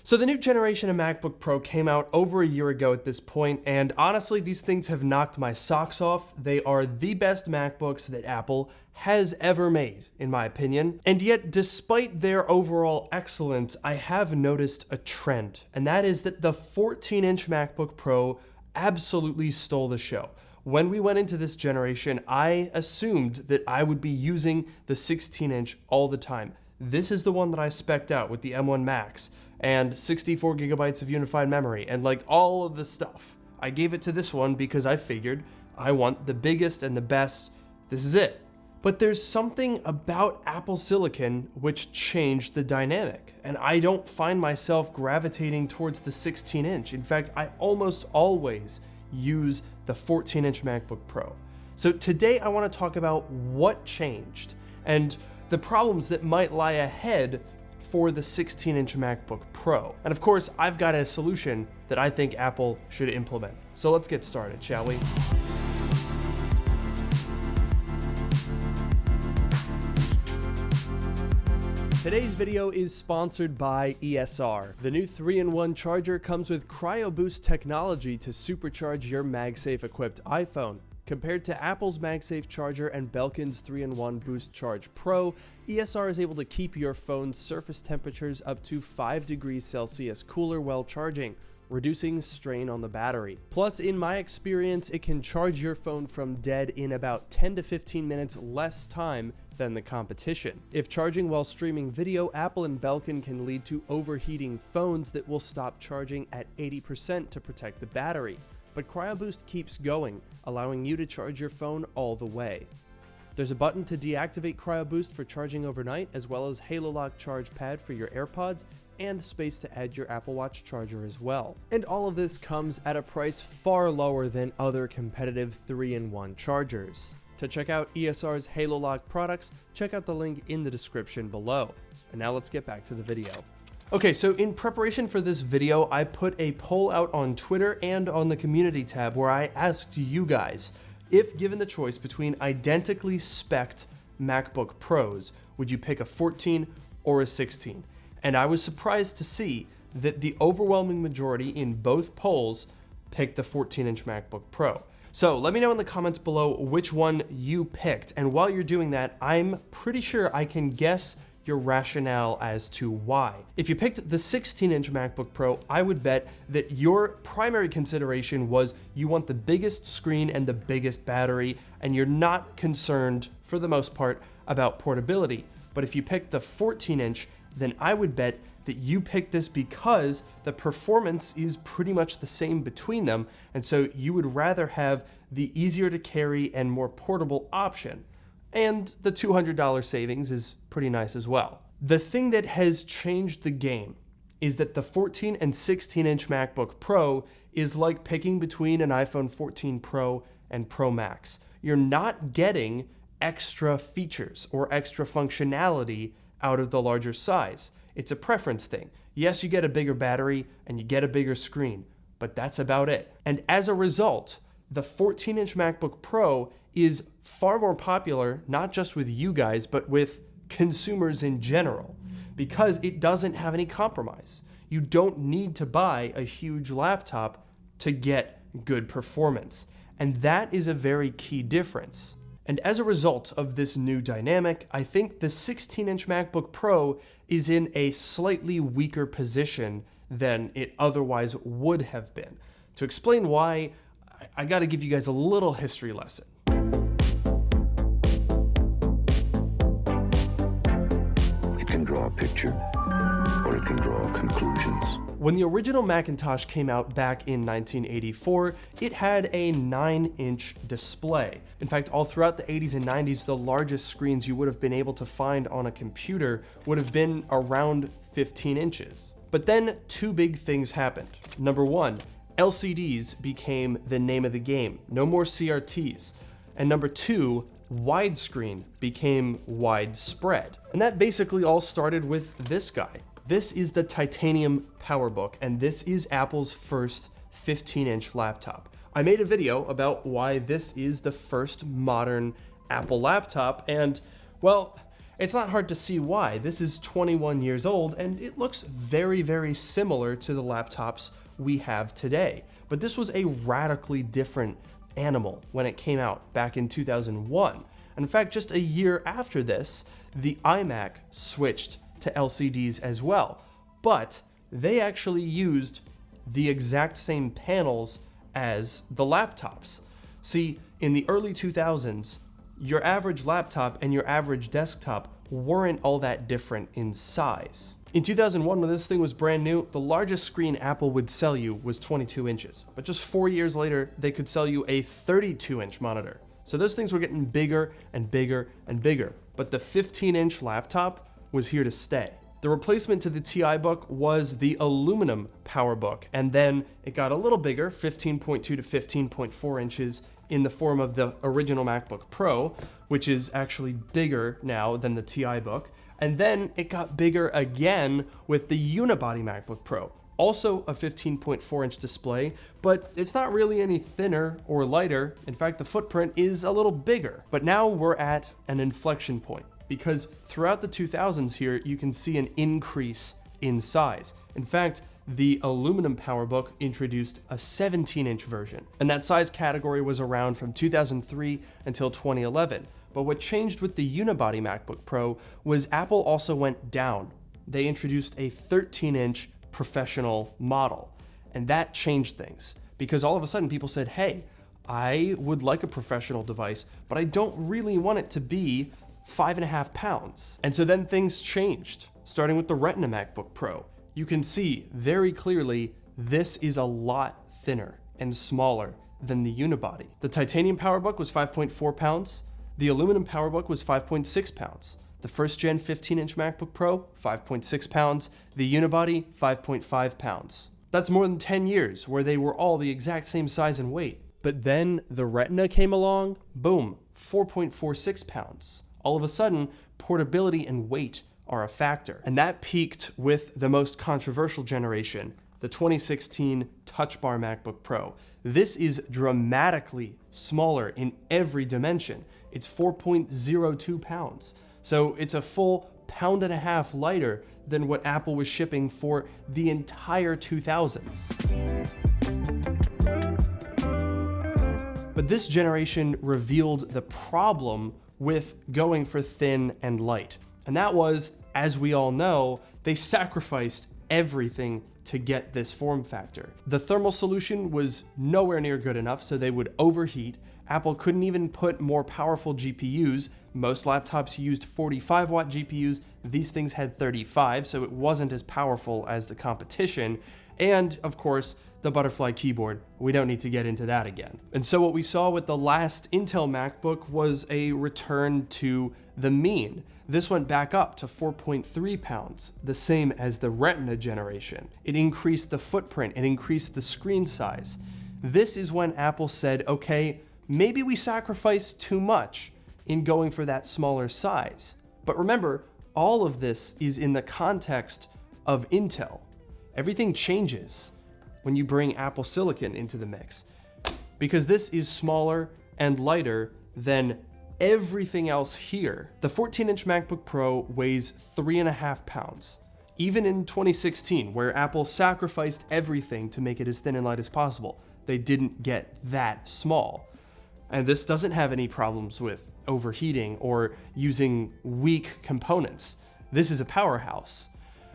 So the new generation of MacBook Pro came out over a year ago at this point, and honestly, these things have knocked my socks off. They are the best MacBooks that Apple has ever made, in my opinion. And yet, despite their overall excellence, I have noticed a trend, and that is that the 14-inch MacBook Pro absolutely stole the show. When we went into this generation, I assumed that I would be using the 16-inch all the time. This is the one that I spec'd out with the M1 Max and 64 gigabytes of unified memory and like all of the stuff. I gave it to this one because I figured I want the biggest and the best. This is it. But there's something about Apple Silicon which changed the dynamic, and I don't find myself gravitating towards the 16-inch. In fact, I almost always use the 14-inch MacBook Pro. So today I want to talk about what changed and the problems that might lie ahead for the 16-inch MacBook Pro. And of course, I've got a solution that I think Apple should implement. So let's get started, shall we? Today's video is sponsored by ESR. The new 3-in-1 charger comes with Cryo Boost technology to supercharge your MagSafe equipped iPhone. Compared to Apple's MagSafe charger and Belkin's 3-in-1 Boost Charge Pro, ESR is able to keep your phone's surface temperatures up to 5 degrees Celsius cooler while charging, reducing strain on the battery. Plus, in my experience, it can charge your phone from dead in about 10 to 15 minutes less time than the competition. If charging while streaming video, Apple and Belkin can lead to overheating phones that will stop charging at 80% to protect the battery. But CryoBoost keeps going, allowing you to charge your phone all the way. There's a button to deactivate CryoBoost for charging overnight, as well as Halo Lock Charge Pad for your AirPods, and space to add your Apple Watch charger as well. And all of this comes at a price far lower than other competitive 3-in-1 chargers. To check out ESR's Halo Lock products, check out the link in the description below. And now let's get back to the video. Okay, so in preparation for this video, I put a poll out on Twitter and on the community tab where I asked you guys, if given the choice between identically spec'd MacBook Pros, would you pick a 14 or a 16? And I was surprised to see that the overwhelming majority in both polls picked the 14-inch MacBook Pro. So let me know in the comments below which one you picked. And while you're doing that, I'm pretty sure I can guess your rationale as to why. If you picked the 16-inch MacBook Pro, I would bet that your primary consideration was you want the biggest screen and the biggest battery, and you're not concerned, for the most part, about portability. But if you picked the 14-inch, then I would bet that you picked this because the performance is pretty much the same between them, and so you would rather have the easier to carry and more portable option. And the $200 savings is pretty nice as well. The thing that has changed the game is that the 14 and 16-inch MacBook Pro is like picking between an iPhone 14 Pro and Pro Max. You're not getting extra features or extra functionality out of the larger size. It's a preference thing. Yes, you get a bigger battery and you get a bigger screen, but that's about it. And as a result, the 14-inch MacBook Pro is far more popular, not just with you guys, but with consumers in general, because it doesn't have any compromise. You don't need to buy a huge laptop to get good performance. And that is a very key difference. And as a result of this new dynamic, I think the 16-inch MacBook Pro is in a slightly weaker position than it otherwise would have been. To explain why, I gotta give you guys a little history lesson. It can draw a picture, or it can draw conclusions. When the original Macintosh came out back in 1984, it had a 9-inch display. In fact, all throughout the 80s and 90s, the largest screens you would have been able to find on a computer would have been around 15 inches. But then two big things happened. Number one, LCDs became the name of the game. No more CRTs. And number two, widescreen became widespread. And that basically all started with this guy. This is the Titanium PowerBook, and this is Apple's first 15-inch laptop. I made a video about why this is the first modern Apple laptop, and, well, It's not hard to see why. This is 21 years old and it looks very, very similar to the laptops we have today. But this was a radically different animal when it came out back in 2001. And in fact, just a year after this, the iMac switched to LCDs as well. But they actually used the exact same panels as the laptops. See, in the early 2000s, your average laptop and your average desktop weren't all that different in size. In 2001, when this thing was brand new, the largest screen Apple would sell you was 22 inches. But just 4 years later, they could sell you a 32-inch monitor. So those things were getting bigger and bigger and bigger. But the 15-inch laptop was here to stay. The replacement to the TI Book was the aluminum PowerBook, and then it got a little bigger, 15.2 to 15.4 inches, in the form of the original MacBook Pro, which is actually bigger now than the TI Book. And then it got bigger again with the unibody MacBook Pro, also a 15.4-inch display, but it's not really any thinner or lighter. In fact, the footprint is a little bigger. But now we're at an inflection point, because throughout the 2000s here, you can see an increase in size. In fact, the aluminum PowerBook introduced a 17-inch version, and that size category was around from 2003 until 2011. But what changed with the unibody MacBook Pro was Apple also went down. They introduced a 13-inch professional model, and that changed things, because all of a sudden people said, hey, I would like a professional device, but I don't really want it to be 5.5 pounds. And so then things changed, starting with the Retina MacBook Pro. You can see very clearly this is a lot thinner and smaller than the unibody. The titanium PowerBook was 5.4 pounds. The aluminum PowerBook was 5.6 pounds. The first gen 15-inch MacBook Pro, 5.6 pounds. The unibody, 5.5 pounds. That's more than 10 years where they were all the exact same size and weight. But then the Retina came along, boom, 4.46 pounds. All of a sudden, portability and weight are a factor. And that peaked with the most controversial generation, the 2016 Touch Bar MacBook Pro. This is dramatically smaller in every dimension. It's 4.02 pounds. So it's a full 1.5 pounds lighter than what Apple was shipping for the entire 2000s. But this generation revealed the problem with going for thin and light. And that was, as we all know, they sacrificed everything to get this form factor. The thermal solution was nowhere near good enough, so they would overheat. Apple couldn't even put more powerful GPUs. Most laptops used 45-watt GPUs. These things had 35, so it wasn't as powerful as the competition. And, of course, the butterfly keyboard. We don't need to get into that again. And so what we saw with the last Intel MacBook was a return to the mean. This went back up to 4.3 pounds, the same as the Retina generation. It increased the footprint, it increased the screen size. This is when Apple said, okay, maybe we sacrificed too much in going for that smaller size. But remember, all of this is in the context of Intel. Everything changes when you bring Apple Silicon into the mix, because this is smaller and lighter than everything else here. The 14-inch MacBook Pro weighs 3.5 pounds. Even in 2016, where Apple sacrificed everything to make it as thin and light as possible, they didn't get that small. And this doesn't have any problems with overheating or using weak components. This is a powerhouse.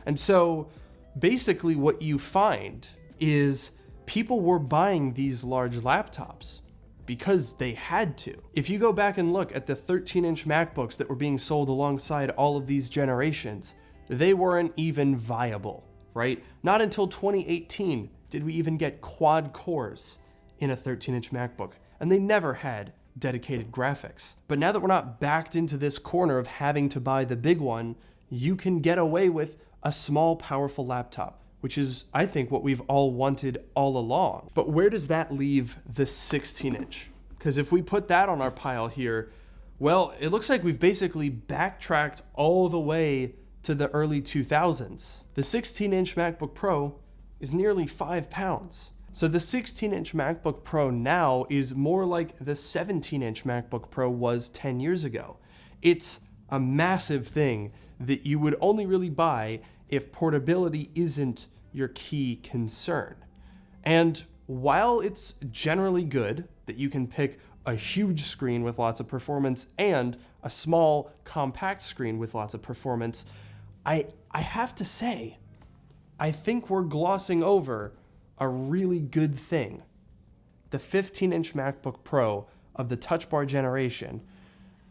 And so basically what you find is people were buying these large laptops because they had to. If you go back and look at the 13-inch MacBooks that were being sold alongside all of these generations, they weren't even viable, right? Not until 2018 did we even get quad cores in a 13-inch MacBook, and they never had dedicated graphics. But now that we're not backed into this corner of having to buy the big one, you can get away with a small, powerful laptop, which is, I think, what we've all wanted all along. But where does that leave the 16-inch? Because if we put that on our pile here, well, it looks like we've basically backtracked all the way to the early 2000s. The 16-inch MacBook Pro is nearly 5 pounds. So the 16-inch MacBook Pro now is more like the 17-inch MacBook Pro was 10 years ago. It's a massive thing that you would only really buy if portability isn't your key concern. And while it's generally good that you can pick a huge screen with lots of performance and a small, compact screen with lots of performance, I have to say, I think we're glossing over a really good thing. The 15-inch MacBook Pro of the Touch Bar generation,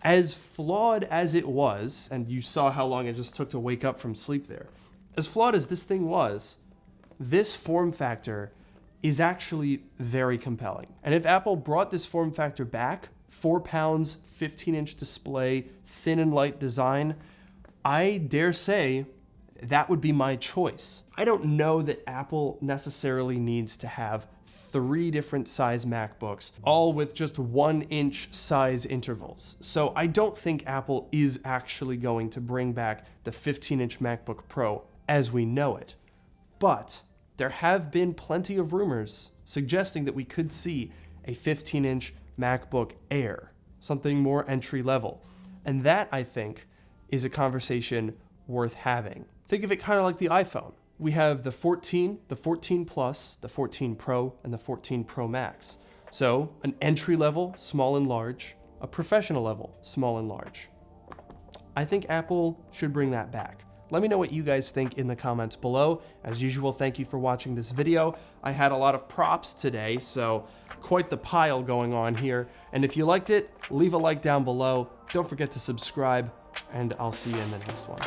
as flawed as it was, and you saw how long it just took to wake up from sleep there, as flawed as this thing was, this form factor is actually very compelling. And if Apple brought this form factor back, 4 pounds, 15-inch display, thin and light design, I dare say that would be my choice. I don't know that Apple necessarily needs to have 3 different size MacBooks, all with just 1-inch size intervals. So I don't think Apple is actually going to bring back the 15-inch MacBook Pro as we know it. But there have been plenty of rumors suggesting that we could see a 15-inch MacBook Air, something more entry level. And that, I think, is a conversation worth having. Think of it kind of like the iPhone. We have the 14, the 14 Plus, the 14 Pro, and the 14 Pro Max. So an entry level, small and large, a professional level, small and large. I think Apple should bring that back. Let me know what you guys think in the comments below. As usual, thank you for watching this video. I had a lot of props today, so quite the pile going on here. And if you liked it, leave a like down below. Don't forget to subscribe, and I'll see you in the next one.